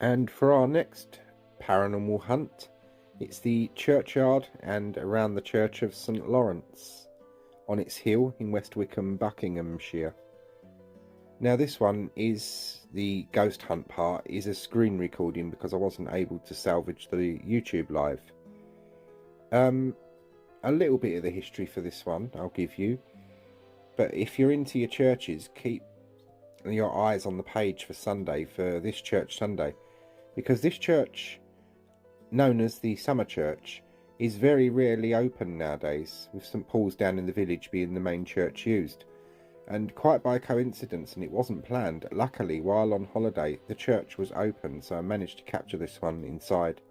And for our next paranormal hunt, it's the churchyard and around the church of St Lawrence on its hill in West Wycombe, Buckinghamshire. Now this one is the ghost hunt part, is a screen recording because I wasn't able to salvage the YouTube live. A little bit of the history for this one I'll give you, but if you're into your churches, keep your eyes on the page for Sunday, for this church Sunday, because this church, known as the Summer Church, is very rarely open nowadays, with St Paul's down in the village being the main church used. And quite by coincidence, and it wasn't planned, luckily while on holiday the church was open, so I managed to capture this one inside.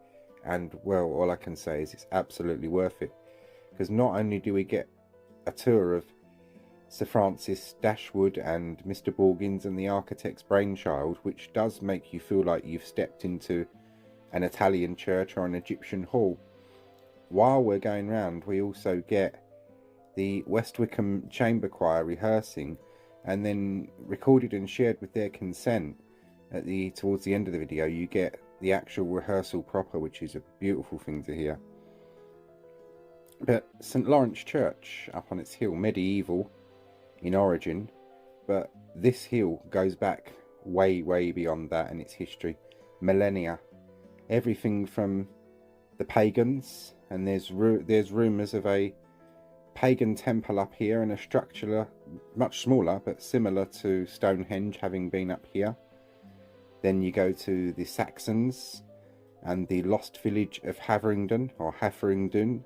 And well, all I can say is it's absolutely worth it, because not only do we get a tour of Sir Francis Dashwood and Mr Borgins and the architect's brainchild, which does make you feel like you've stepped into an Italian church or an Egyptian hall. While we're going round, we also get the West Wycombe Chamber Choir rehearsing, and then recorded and shared with their consent towards the end of the video you get the actual rehearsal proper, which is a beautiful thing to hear. But St Lawrence Church up on its hill, medieval in origin, but this hill goes back way beyond that in its history, millennia. Everything from the pagans, and there's rumours of a pagan temple up here and a structure much smaller but similar to Stonehenge having been up here. Then you go to the Saxons and the lost village of Haveringdon, or Haveringdon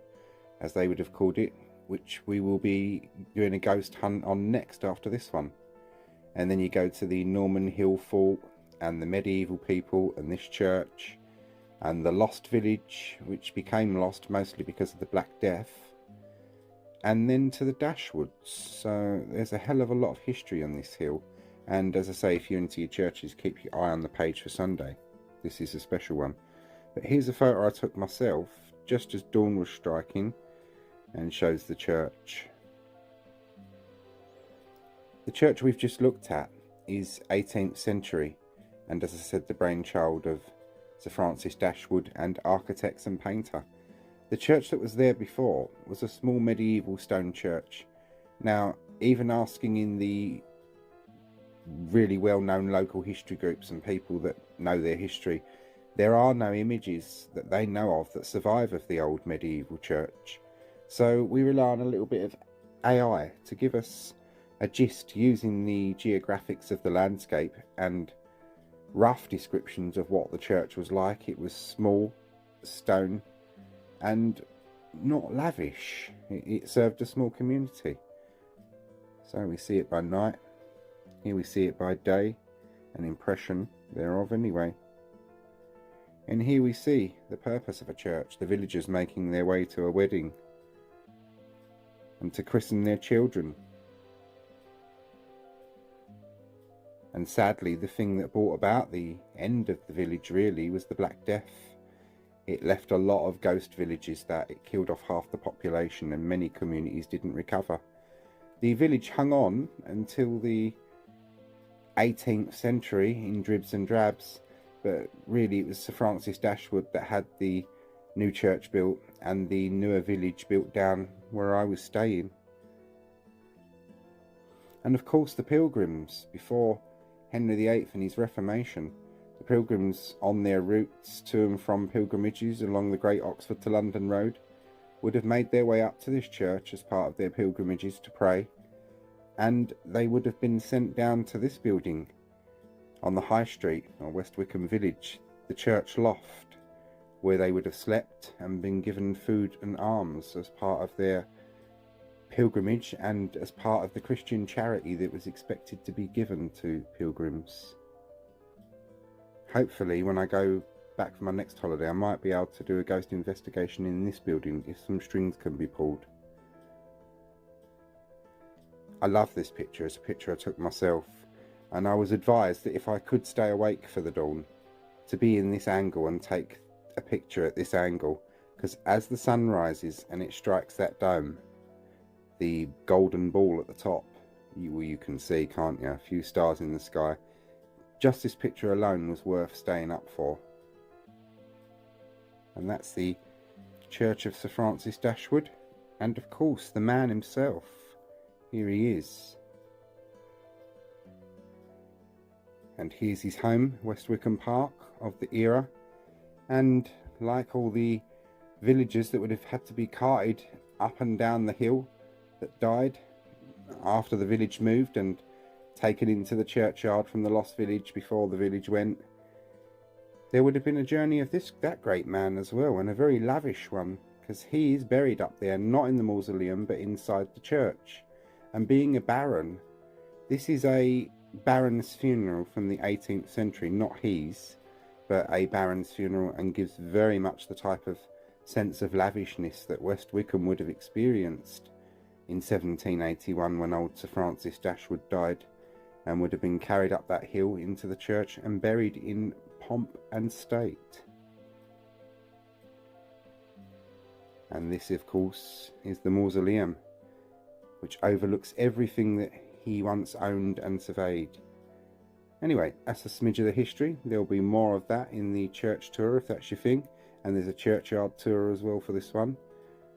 as they would have called it, which we will be doing a ghost hunt on next after this one. And then you go to the Norman Hill Fort and the medieval people and this church and the lost village, which became lost mostly because of the Black Death, and then to the Dashwoods. So there's a hell of a lot of history on this hill. And as I say, if you're into your churches, keep your eye on the page for Sunday. This is a special one. But here's a photo I took myself just as dawn was striking, and shows the church. The church we've just looked at is 18th century, and as I said, the brainchild of Sir Francis Dashwood and architect and painter. The church that was there before was a small medieval stone church. Now, even asking in the really well-known local history groups and people that know their history, there are no images that they know of that survive of the old medieval church. So we rely on a little bit of AI to give us a gist using the geographics of the landscape and rough descriptions of what the church was like. It was small, stone, and not lavish. It served a small community. So we see it by night, here we see it by day, an impression thereof anyway. And here we see the purpose of a church, the villagers making their way to a wedding and to christen their children. And sadly, the thing that brought about the end of the village really was the Black Death. It left a lot of ghost villages that it killed off half the population, and many communities didn't recover. The village hung on until the 18th century in dribs and drabs, but really it was Sir Francis Dashwood that had the new church built and the newer village built down where I was staying. And of course the pilgrims, before Henry VIII and his Reformation, the pilgrims on their routes to and from pilgrimages along the Great Oxford to London Road would have made their way up to this church as part of their pilgrimages to pray, and they would have been sent down to this building on the High Street, or West Wycombe Village, the church loft, where they would have slept and been given food and alms as part of their pilgrimage and as part of the Christian charity that was expected to be given to pilgrims. Hopefully when I go back for my next holiday I might be able to do a ghost investigation in this building if some strings can be pulled. I love this picture. It's a picture I took myself, and I was advised that if I could stay awake for the dawn, to be in this angle and take a picture at this angle, because as the sun rises and it strikes that dome, the golden ball at the top, you can see, can't you, a few stars in the sky, just this picture alone was worth staying up for. And that's the Church of Sir Francis Dashwood, and of course the man himself. Here he is. And here's his home, West Wycombe Park of the era. And like all the villagers that would have had to be carted up and down the hill that died after the village moved and taken into the churchyard from the lost village before the village went, there would have been a journey of that great man as well, and a very lavish one, because he is buried up there, not in the mausoleum but inside the church. And being a baron, this is a baron's funeral from the 18th century, not his, but a baron's funeral, and gives very much the type of sense of lavishness that West Wycombe would have experienced in 1781 when old Sir Francis Dashwood died, and would have been carried up that hill into the church and buried in pomp and state. And this, of course, is the mausoleum, which overlooks everything that he once owned and surveyed. Anyway, that's a smidge of the history. There'll be more of that in the church tour if that's your thing, and there's a churchyard tour as well for this one.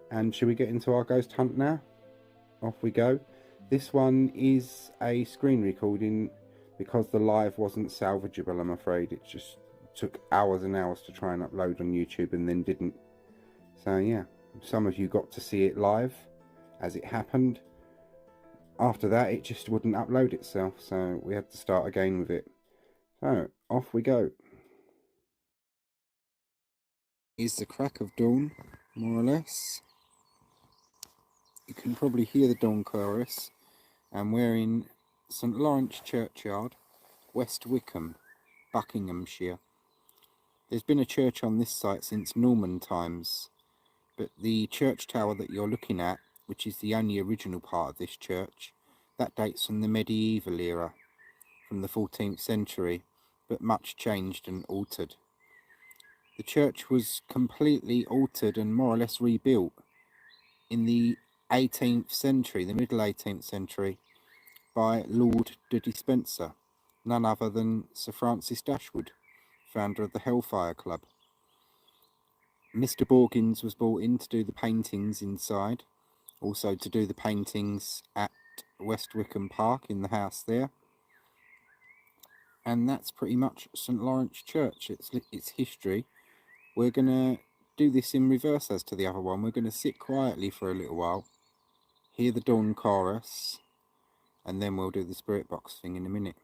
And shall we get into our ghost hunt now? Off we go. This one is a screen recording because the live wasn't salvageable, I'm afraid. It just took hours and hours to try and upload on YouTube and then didn't. So yeah, some of you got to see it live as it happened. After that, it just wouldn't upload itself, so we had to start again with it. So, off we go. Is the crack of dawn, more or less. You can probably hear the dawn chorus, and we're in St Lawrence Churchyard, West Wycombe, Buckinghamshire. There's been a church on this site since Norman times, but the church tower that you're looking at, which is the only original part of this church, that dates from the medieval era, from the 14th century, but much changed and altered. The church was completely altered and more or less rebuilt in the 18th century, the middle 18th century, by Lord de Despencer, none other than Sir Francis Dashwood, founder of the Hellfire Club. Mr Borgins was brought in to do the paintings inside, also to do the paintings at West Wycombe Park in the house there. And that's pretty much St Lawrence Church, its history. We're going to do this in reverse as to the other one. We're going to sit quietly for a little while, hear the dawn chorus, and then we'll do the spirit box thing in a minute.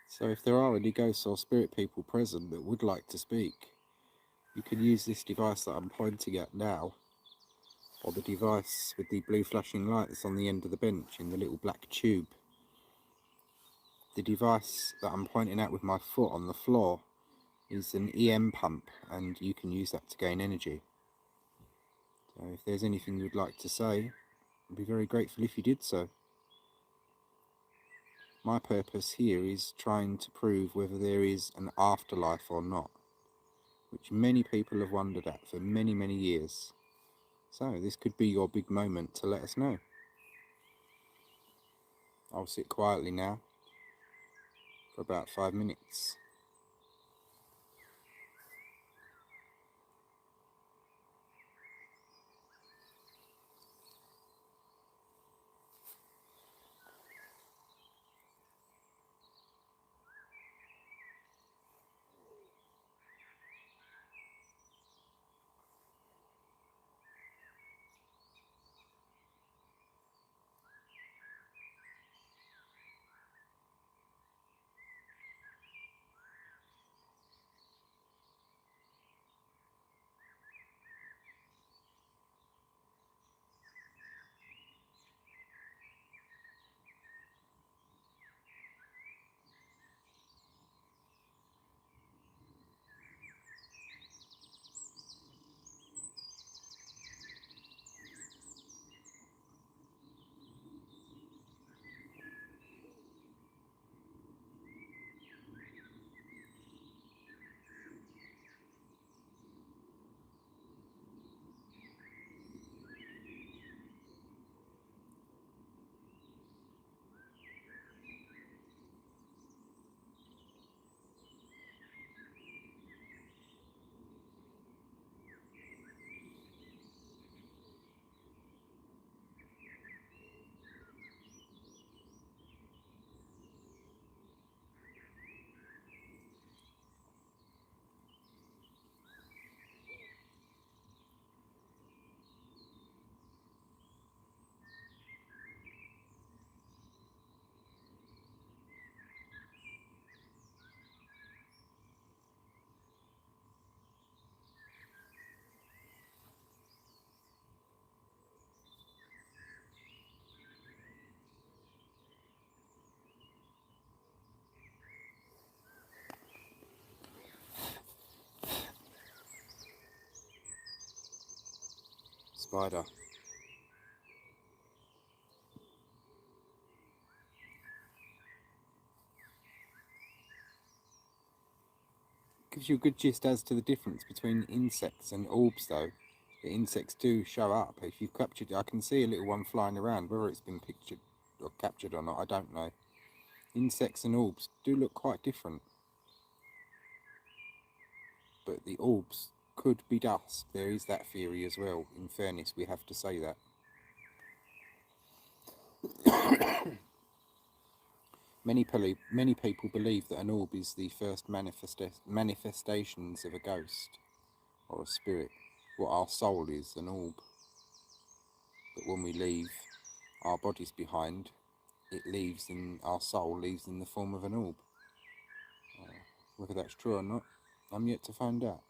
So if there are any ghosts or spirit people present that would like to speak, you can use this device that I'm pointing at now, or the device with the blue flashing light that's on the end of the bench in the little black tube. The device that I'm pointing at with my foot on the floor is an EM pump, and you can use that to gain energy. So if there's anything you'd like to say, I'd be very grateful if you did so. My purpose here is trying to prove whether there is an afterlife or not, which many people have wondered at for many, many years. So this could be your big moment to let us know. I'll sit quietly now for about 5 minutes. Spider. Gives you a good gist as to the difference between insects and orbs, though. The insects do show up. If you've captured, I can see a little one flying around. Whether it's been pictured or captured or not, I don't know. Insects and orbs do look quite different. But the orbs could be dust. There is that theory as well. In fairness, we have to say that. Many people believe that an orb is the first manifestations of a ghost or a spirit. What our soul is, an orb. But when we leave our bodies behind, our soul leaves in the form of an orb. Whether that's true or not, I'm yet to find out.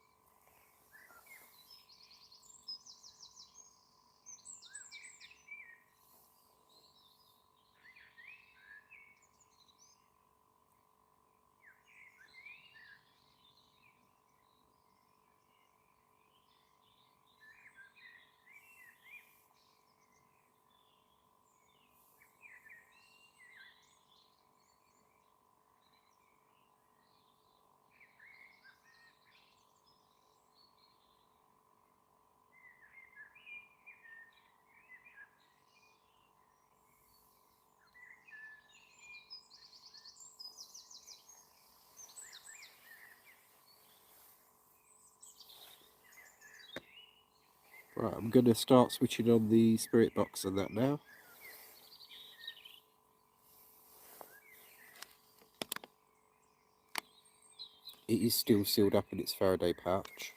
Right, I'm going to start switching on the spirit box and that now. It is still sealed up in its Faraday pouch.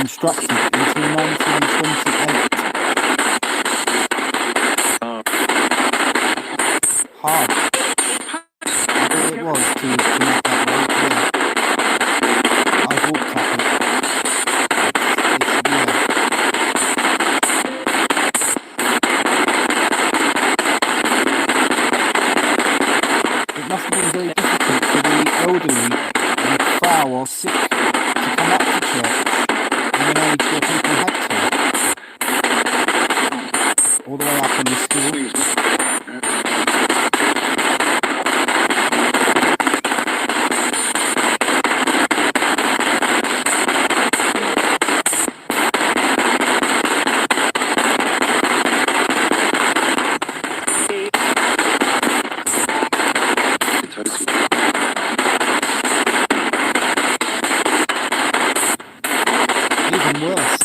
Constructed until 1928. Hard. I bet it was to connect that road, yeah. I've walked up it. It must have been very difficult for the elderly and frail or sick to come up to church in an age where people had to. All the way up in the school.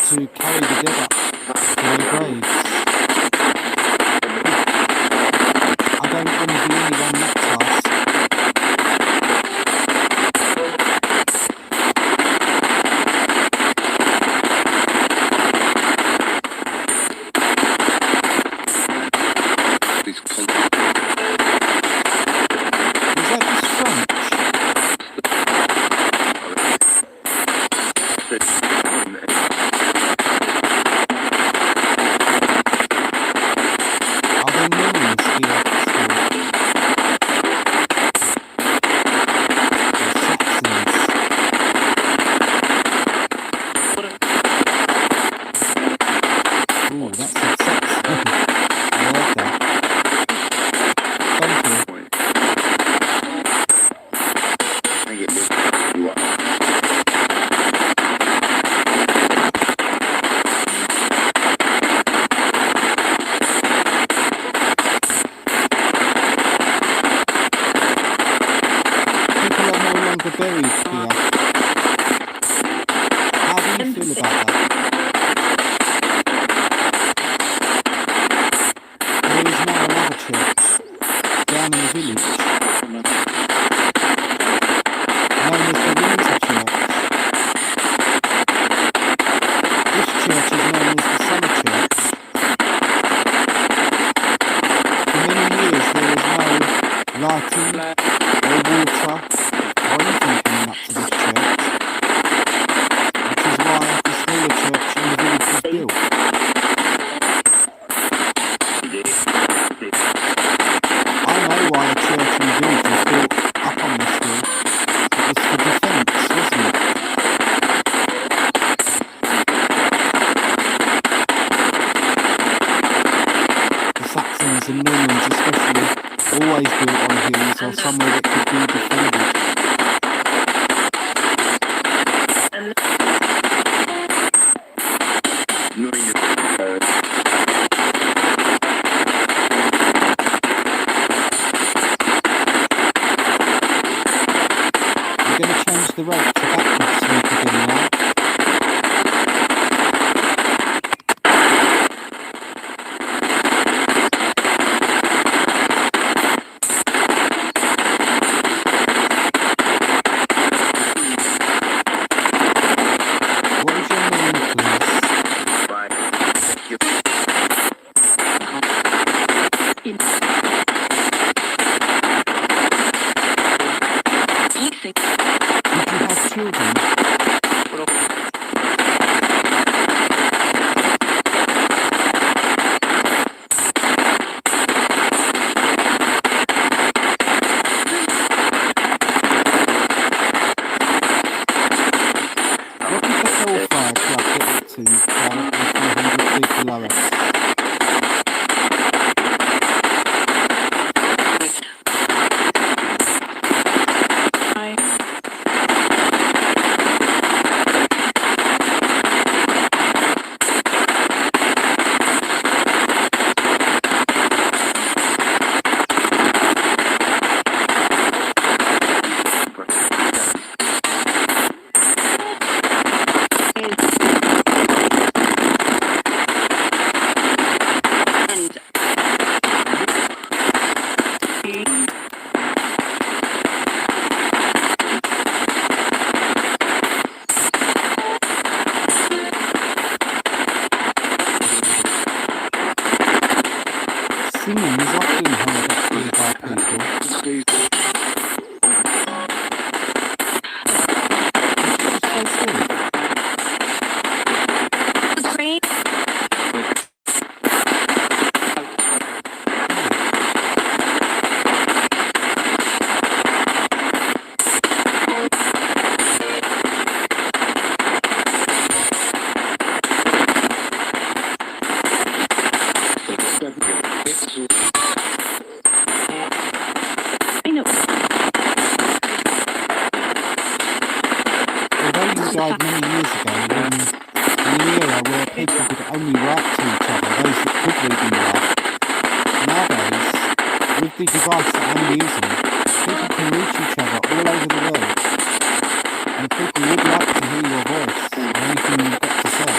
To carry the dead up to their graves. I don't envy anyone that task. Was that just French? Buried here. How do you feel about that? There is now another church down in the village, known as the Winter Church. This church is known as the Summer Church. For many years there was no lighting or water or anything coming up to this church, which is why this holiday always built on hills or somewhere that could be defended. We're going to change the road to backwards sweep again now. What is your name, please? Did you have children? What did the Hellfire Club get up to a few hundred feet below us? Singing is often heard up here by people. Although you died many years ago, in an era where people could only write to each other, those that could read and write, nowadays, with the device that I'm using, people can reach each other all over the world. And people would like to hear your voice and anything you've got to say.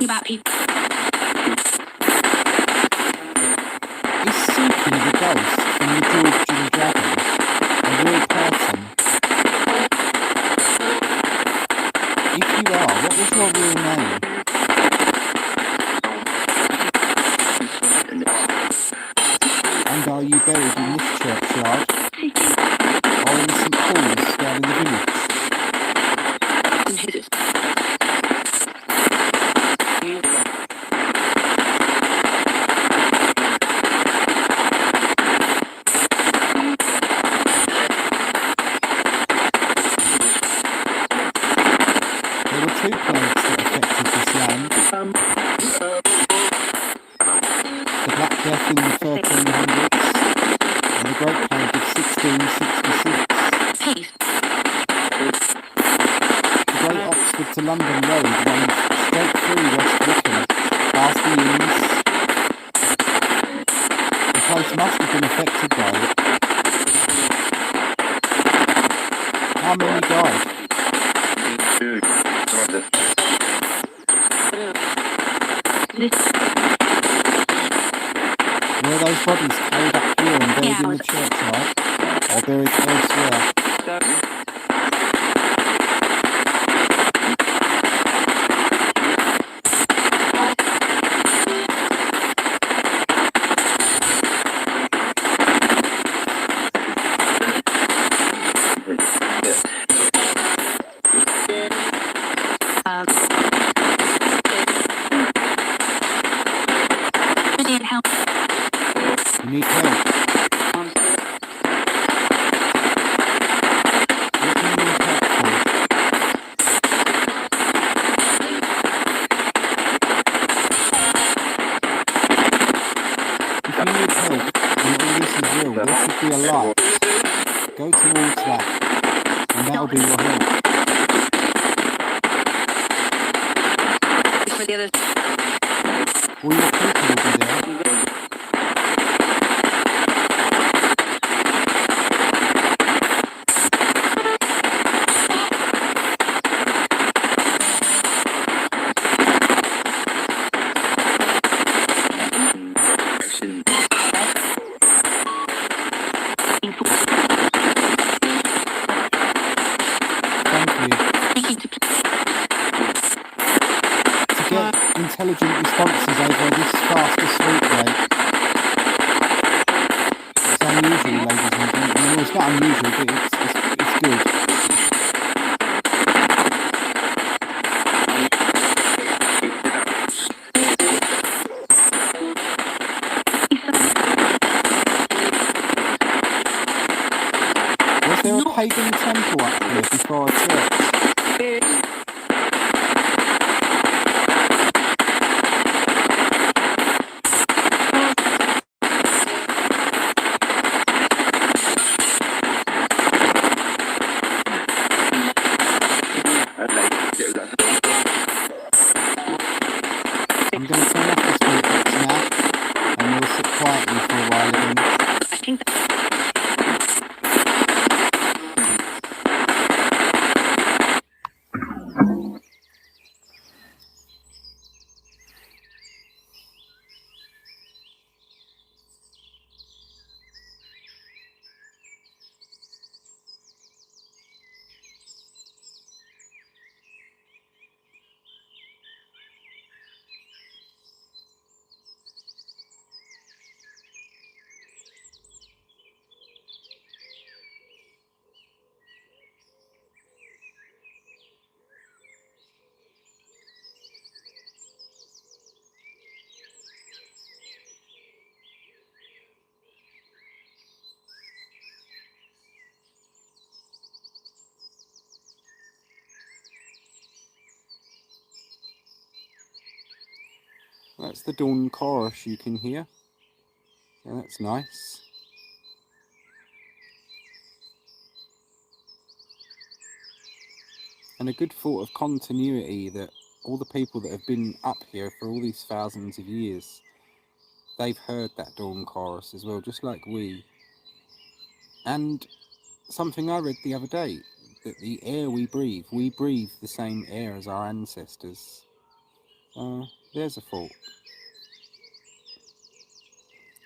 About people. Is Suki the ghost from the George and the Dragon a real person? If you are, what was your real name? And are you buried in this churchyard? Or in St. Paul's down in the village? There were two plagues that affected this land. The Black Death in the 1300s and the Great Plague of 1666. The Great Oxford to London Road runs straight through West Wycombe, past the inns. The place must have been affected by it. How many died? Were those bodies carried up here and buried in the churchyard, or buried elsewhere? there should be a light. Go towards that, and that'll be your help. All your people will be there. Intelligent responses over this faster sleep rate. It's unusual, ladies and gentlemen. Well, it's not unusual, but it's good. Was there a pagan temple up here before a church? I'm going to turn off the speakers now, and we'll sit quietly for a while again. That's the dawn chorus you can hear. Yeah, that's nice. And a good thought of continuity that all the people that have been up here for all these thousands of years, they've heard that dawn chorus as well, just like we. And something I read the other day, that the air we breathe the same air as our ancestors. There's a thought.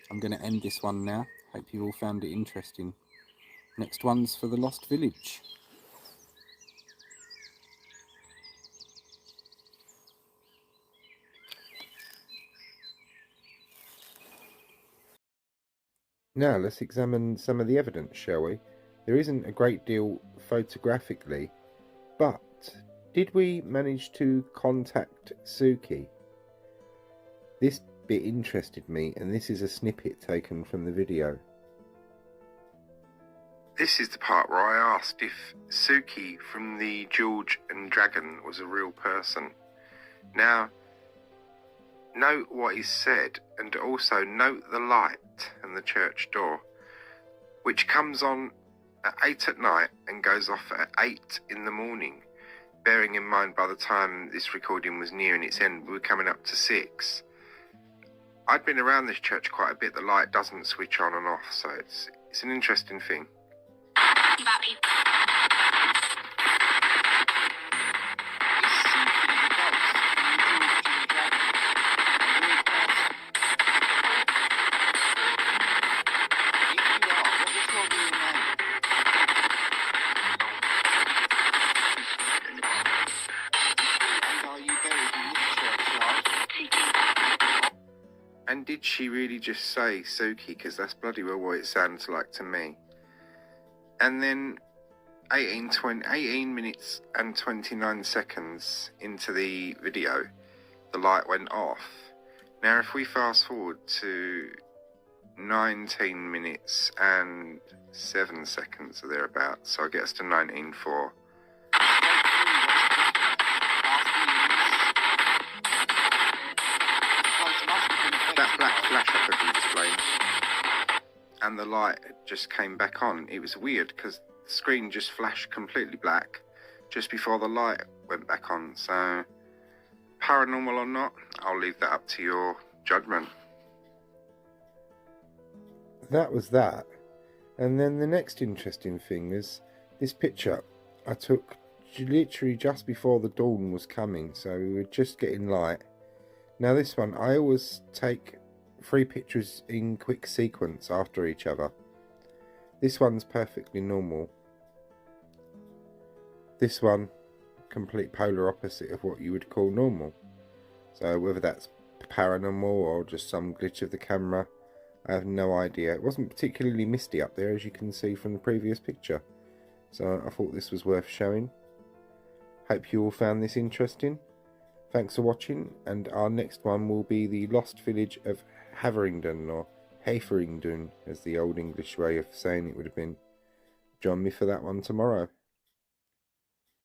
I'm going to end this one now. Hope you all found it interesting. Next one's for the Lost Village. Now let's examine some of the evidence, shall we? There isn't a great deal photographically, but did we manage to contact Suki? This bit interested me, and this is a snippet taken from the video. This is the part where I asked if Suki from the George and Dragon was a real person. Now, note what is said, and also note the light and the church door, which comes on at 8 at night and goes off at 8 in the morning. Bearing in mind, by the time this recording was nearing its end, we were coming up to 6. I'd been around this church quite a bit. The light doesn't switch on and off, so it's an interesting thing. And did she really just say Suki? Because that's bloody well what it sounds like to me. And then 18 minutes and 29 seconds into the video, the light went off. Now if we fast forward to 19 minutes and 7 seconds or thereabouts, so it gets to 19:04. That black flash I couldn't explain. and the light just came back on. It was weird because the screen just flashed completely black just before the light went back on. So paranormal or not, I'll leave that up to your judgment. That was that. And then the next interesting thing is this picture I took literally just before the dawn was coming, so we were just getting light. Now this one, I always take 3 pictures in quick sequence after each other. This one's perfectly normal. This one, complete polar opposite of what you would call normal. So whether that's paranormal or just some glitch of the camera, I have no idea. It wasn't particularly misty up there, as you can see from the previous picture. So I thought this was worth showing. Hope you all found this interesting. Thanks for watching, and our next one will be the lost village of Haveringdon, or Haveringdon, as the old English way of saying it would have been. Join me for that one tomorrow.